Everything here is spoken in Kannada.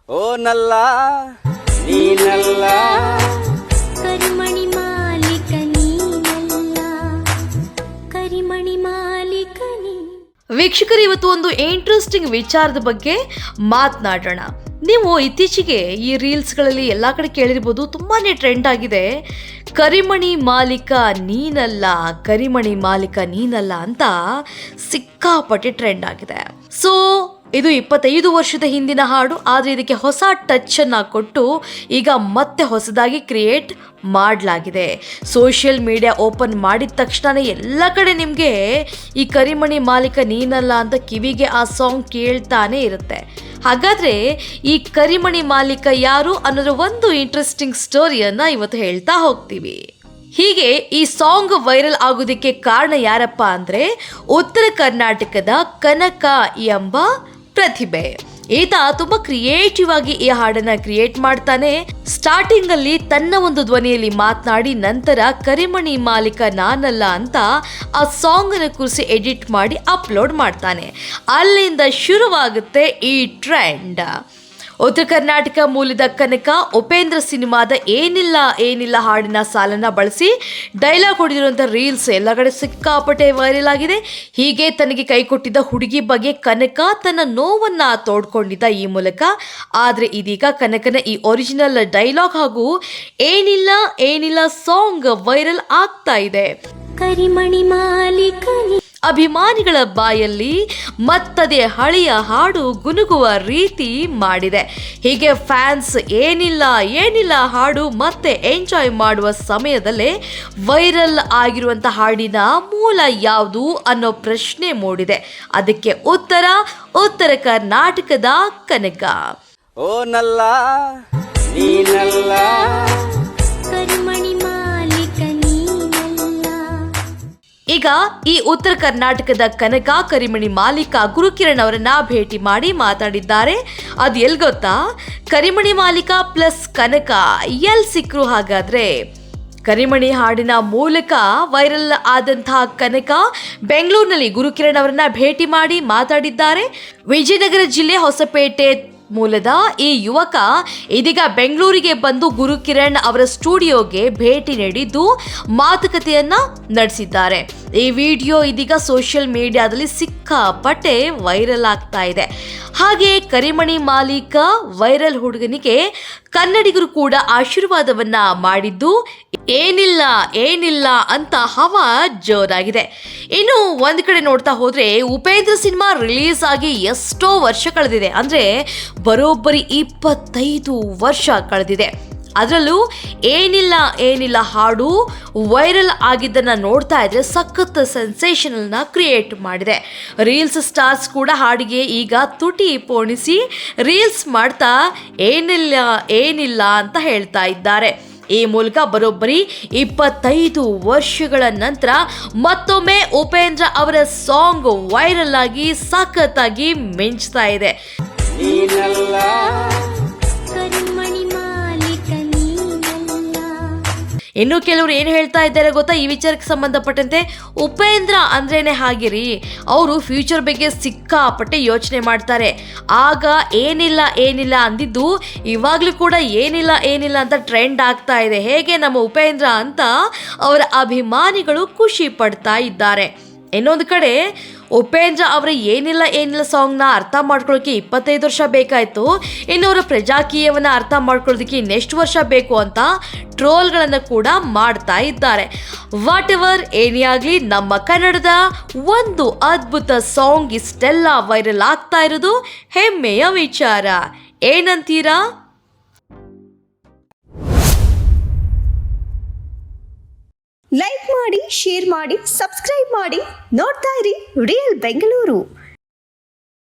ಓ ನಲ್ಲ ನೀನಲ್ಲ ಕರಿಮಣಿ ಮಾಲೀಕ ನೀನಲ್ಲ ಕರಿಮಣಿ ಮಾಲೀಕ ನೀ. ವೀಕ್ಷಕರು, ಇವತ್ತು ಒಂದು ಇಂಟ್ರೆಸ್ಟಿಂಗ್ ವಿಚಾರದ ಬಗ್ಗೆ ಮಾತನಾಡೋಣ. ನೀವು ಇತ್ತೀಚೆಗೆ ಈ ರೀಲ್ಸ್ಗಳಲ್ಲಿ ಎಲ್ಲ ಕಡೆ ಕೇಳಿರ್ಬೋದು, ತುಂಬಾ ಟ್ರೆಂಡ್ ಆಗಿದೆ. ಕರಿಮಣಿ ಮಾಲೀಕ ನೀನಲ್ಲ, ಕರಿಮಣಿ ಮಾಲೀಕ ನೀನಲ್ಲ ಅಂತ ಸಿಕ್ಕಾಪಟ್ಟೆ ಟ್ರೆಂಡ್ ಆಗಿದೆ. ಸೊ ಇದು 25 ವರ್ಷದ ಹಿಂದಿನ ಹಾಡು, ಆದರೆ ಇದಕ್ಕೆ ಹೊಸ ಟಚ್ ಅನ್ನ ಕೊಟ್ಟು ಈಗ ಮತ್ತೆ ಹೊಸದಾಗಿ ಕ್ರಿಯೇಟ್ ಮಾಡಲಾಗಿದೆ. ಸೋಷಿಯಲ್ ಮೀಡಿಯಾ ಓಪನ್ ಮಾಡಿದ ತಕ್ಷಣ ಎಲ್ಲ ಕಡೆ ನಿಮಗೆ ಈ ಕರಿಮಣಿ ಮಾಲೀಕ ನೀನಲ್ಲ ಅಂತ ಕಿವಿಗೆ ಆ ಸಾಂಗ್ ಕೇಳ್ತಾನೆ ಇರುತ್ತೆ. ಹಾಗಾದ್ರೆ ಈ ಕರಿಮಣಿ ಮಾಲೀಕ ಯಾರು ಅನ್ನೋದ್ರ ಒಂದು ಇಂಟ್ರೆಸ್ಟಿಂಗ್ ಸ್ಟೋರಿಯನ್ನ ಇವತ್ತು ಹೇಳ್ತಾ ಹೋಗ್ತೀವಿ. ಹೀಗೆ ಈ ಸಾಂಗ್ ವೈರಲ್ ಆಗೋದಕ್ಕೆ ಕಾರಣ ಯಾರಪ್ಪ ಅಂದ್ರೆ ಉತ್ತರ ಕರ್ನಾಟಕದ ಕನಕ ಎಂಬ ಪ್ರತಿಭೆ. ಈತ ತುಂಬಾ ಕ್ರಿಯೇಟಿವ್ ಆಗಿ ಈ ಹಾಡನ್ನ ಕ್ರಿಯೇಟ್ ಮಾಡ್ತಾನೆ. ಸ್ಟಾರ್ಟಿಂಗ್ ಅಲ್ಲಿ ತನ್ನ ಒಂದು ಧ್ವನಿಯಲ್ಲಿ ಮಾತನಾಡಿ ನಂತರ ಕರಿಮಣಿ ಮಾಲೀಕ ನಾನಲ್ಲ ಅಂತ ಆ ಸಾಂಗ್ ಅನ್ನು ಕೂರಿಸಿ ಎಡಿಟ್ ಮಾಡಿ ಅಪ್ಲೋಡ್ ಮಾಡ್ತಾನೆ. ಅಲ್ಲಿಂದ ಶುರುವಾಗುತ್ತೆ ಈ ಟ್ರೆಂಡ್. ಉತ್ತರ ಕರ್ನಾಟಕ ಮೂಲದ ಕನಕ ಉಪೇಂದ್ರ ಸಿನಿಮಾದ ಏನಿಲ್ಲ ಹಾಡಿನ ಸಾಲನ್ನ ಬಳಸಿ ಡೈಲಾಗ್ ಹೊಡೆದಿರುವಂಥ ರೀಲ್ಸ್ ಎಲ್ಲ ಕಡೆ ಸಿಕ್ಕಾಪಟ್ಟೆ ವೈರಲ್ ಆಗಿದೆ. ಹೀಗೆ ತನಗೆ ಕೈ ಕೊಟ್ಟಿದ್ದ ಹುಡುಗಿ ಬಗ್ಗೆ ಕನಕ ತನ್ನ ನೋವನ್ನ ತೋಡ್ಕೊಂಡಿದ್ದ ಈ ಮೂಲಕ. ಆದರೆ ಇದೀಗ ಕನಕನ ಈ ಒರಿಜಿನಲ್ ಡೈಲಾಗ್ ಹಾಗೂ ಏನಿಲ್ಲ ಸಾಂಗ್ ವೈರಲ್ ಆಗ್ತಾ ಇದೆ. ಕರಿಮಣಿ ಮಾಲೀಕ ನೀ. ಅಭಿಮಾನಿಗಳ ಬಾಯಲ್ಲಿ ಮತ್ತದೇ ಹಳೆಯ ಹಾಡು ಗುನುಗುವ ರೀತಿ ಮಾಡಿದೆ. ಹೀಗೆ ಫ್ಯಾನ್ಸ್ ಏನಿಲ್ಲ ಹಾಡು ಮತ್ತೆ ಎಂಜಾಯ್ ಮಾಡುವ ಸಮಯದಲ್ಲೇ ವೈರಲ್ ಆಗಿರುವಂಥ ಹಾಡಿನ ಮೂಲ ಯಾವುದು ಅನ್ನೋ ಪ್ರಶ್ನೆ ಮೂಡಿದೆ. ಅದಕ್ಕೆ ಉತ್ತರ ಕರ್ನಾಟಕದ ಕನಕ. ಓ ನಲ್ಲ ನೀನಲ್ಲ ಕರಿಮಣಿ ಮಾಲೀಕ ನೀನಲ್ಲ. ಈಗ ಈ ಉತ್ತರ ಕರ್ನಾಟಕದ ಕನಕ ಕರಿಮಣಿ ಮಾಲೀಕ ಗುರುಕಿರಣ್ ಅವರನ್ನ ಭೇಟಿ ಮಾಡಿ ಮಾತಾಡಿದ್ದಾರೆ. ಅದು ಎಲ್ಲಿ ಗೊತ್ತಾ? ಕರಿಮಣಿ ಮಾಲೀಕ ಪ್ಲಸ್ ಕನಕ ಎಲ್ಲಿ ಸಿಕ್ಕರು? ಹಾಗಾದ್ರೆ ಕರಿಮಣಿ ಹಾಡಿನ ಮೂಲಕ ವೈರಲ್ ಆದಂತಹ ಕನಕ ಬೆಂಗಳೂರಿನಲ್ಲಿ ಗುರುಕಿರಣ್ ಅವರನ್ನ ಭೇಟಿ ಮಾಡಿ ಮಾತಾಡಿದ್ದಾರೆ. ವಿಜಯನಗರ ಜಿಲ್ಲೆ ಹೊಸಪೇಟೆ ಮೂಲದ ಈ ಯುವಕ ಇದೀಗ ಬೆಂಗಳೂರಿಗೆ ಬಂದು ಗುರುಕಿರಣ್ ಅವರ ಸ್ಟುಡಿಯೋಗೆ ಭೇಟಿ ನೀಡಿದ್ದು ಮಾತುಕತೆಯನ್ನ ನಡೆಸಿದ್ದಾರೆ. ಈ ವಿಡಿಯೋ ಇದೀಗ ಸೋಷಿಯಲ್ ಮೀಡಿಯಾದಲ್ಲಿ ಸಿಕ್ಕಾಪಟ್ಟೆ ವೈರಲ್ ಆಗ್ತಾ ಇದೆ. ಹಾಗೆ ಕರಿಮಣಿ ಮಾಲೀಕ ವೈರಲ್ ಹುಡುಗನಿಗೆ ಕನ್ನಡಿಗರು ಕೂಡ ಆಶೀರ್ವಾದವನ್ನ ಮಾಡಿದ್ದು ಏನಿಲ್ಲ ಅಂತ ಹವಾ ಜೋರಾಗಿದೆ. ಇನ್ನು ಒಂದ್ ಕಡೆ ನೋಡ್ತಾ ಹೋದ್ರೆ ಉಪೇಂದ್ರ ಸಿನಿಮಾ ರಿಲೀಸ್ ಆಗಿ ಎಷ್ಟೋ ವರ್ಷ ಕಳೆದಿದೆ, ಅಂದ್ರೆ ಬರೋಬ್ಬರಿ 25 ವರ್ಷ ಕಳೆದಿದೆ. ಅದರಲ್ಲೂ ಏನಿಲ್ಲ ಹಾಡು ವೈರಲ್ ಆಗಿದ್ದನ್ನ ನೋಡ್ತಾ ಇದ್ರೆ ಸಖತ್ ಸೆನ್ಸೇಷನಲ್ನ ಕ್ರಿಯೇಟ್ ಮಾಡಿದೆ. ರೀಲ್ಸ್ ಸ್ಟಾರ್ಸ್ ಕೂಡ ಹಾಡಿಗೆ ಈಗ ತುಟಿ ಪೋಣಿಸಿ ರೀಲ್ಸ್ ಮಾಡ್ತಾ ಏನಿಲ್ಲ ಅಂತ ಹೇಳ್ತಾ ಇದ್ದಾರೆ. ಈ ಮೂಲಕ ಬರೋಬ್ಬರಿ 25 ವರ್ಷಗಳ ನಂತರ ಮತ್ತೊಮ್ಮೆ ಉಪೇಂದ್ರ ಅವರ ಸಾಂಗ್ ವೈರಲ್ ಆಗಿ ಸಖತ್ತಾಗಿ ಮಿಂಚ್ತಾ ಇದೆ. ಕರಿಮಣಿ ಮಾಲೀಕ ನೀನಲ್ಲ. ಇನ್ನು ಕೆಲವರು ಏನು ಹೇಳ್ತಾ ಇದ್ದಾರೆ ಗೊತ್ತಾ ಈ ವಿಚಾರಕ್ಕೆ ಸಂಬಂಧಪಟ್ಟಂತೆ? ಉಪೇಂದ್ರ ಅಂದ್ರೇನೆ ಹಾಗಿರಿ, ಅವರು ಫ್ಯೂಚರ್ ಬಗ್ಗೆ ಸಿಕ್ಕಾಪಟ್ಟೆ ಯೋಚನೆ ಮಾಡ್ತಾರೆ. ಆಗ ಏನಿಲ್ಲ ಅಂದಿದ್ದು ಇವಾಗ್ಲೂ ಕೂಡ ಏನಿಲ್ಲ ಅಂತ ಟ್ರೆಂಡ್ ಆಗ್ತಾ ಇದೆ. ಹೇಗೆ ನಮ್ಮ ಉಪೇಂದ್ರ ಅಂತ ಅವರ ಅಭಿಮಾನಿಗಳು ಖುಷಿ ಪಡ್ತಾ ಇದ್ದಾರೆ. ಇನ್ನೊಂದು ಕಡೆ ಉಪೇಂದ್ರ ಅವರ ಏನಿಲ್ಲ ಸಾಂಗ್ನ ಅರ್ಥ ಮಾಡ್ಕೊಳ್ಳೋಕೆ 25 ವರ್ಷ ಬೇಕಾಯಿತು. ಇನ್ನು ಅವರ ಪ್ರಜಾಕೀಯವನ್ನ ಅರ್ಥ ಮಾಡ್ಕೊಳ್ಳೋದಕ್ಕೆ ನೆಕ್ಸ್ಟ್ ವರ್ಷ ಬೇಕು ಅಂತ ಟ್ರೋಲ್ಗಳನ್ನು ಕೂಡ ಮಾಡ್ತಾ ಇದ್ದಾರೆ. ವಾಟ್ ಎವರ್ ಏನೇ ಆಗಲಿ, ನಮ್ಮ ಕನ್ನಡದ ಒಂದು ಅದ್ಭುತ ಸಾಂಗ್ ಇಷ್ಟೆಲ್ಲ ವೈರಲ್ ಆಗ್ತಾ ಇರೋದು ಹೆಮ್ಮೆಯ ವಿಚಾರ. ಏನಂತೀರಾ? ಲೈಕ್ ಮಾಡಿ, ಶೇರ್ ಮಾಡಿ, ಸಬ್ಸ್ಕ್ರೈಬ್ ಮಾಡಿ. ನೋಡ್ತಾ ಇರಿ ರಿಯಲ್ ಬೆಂಗಳೂರು.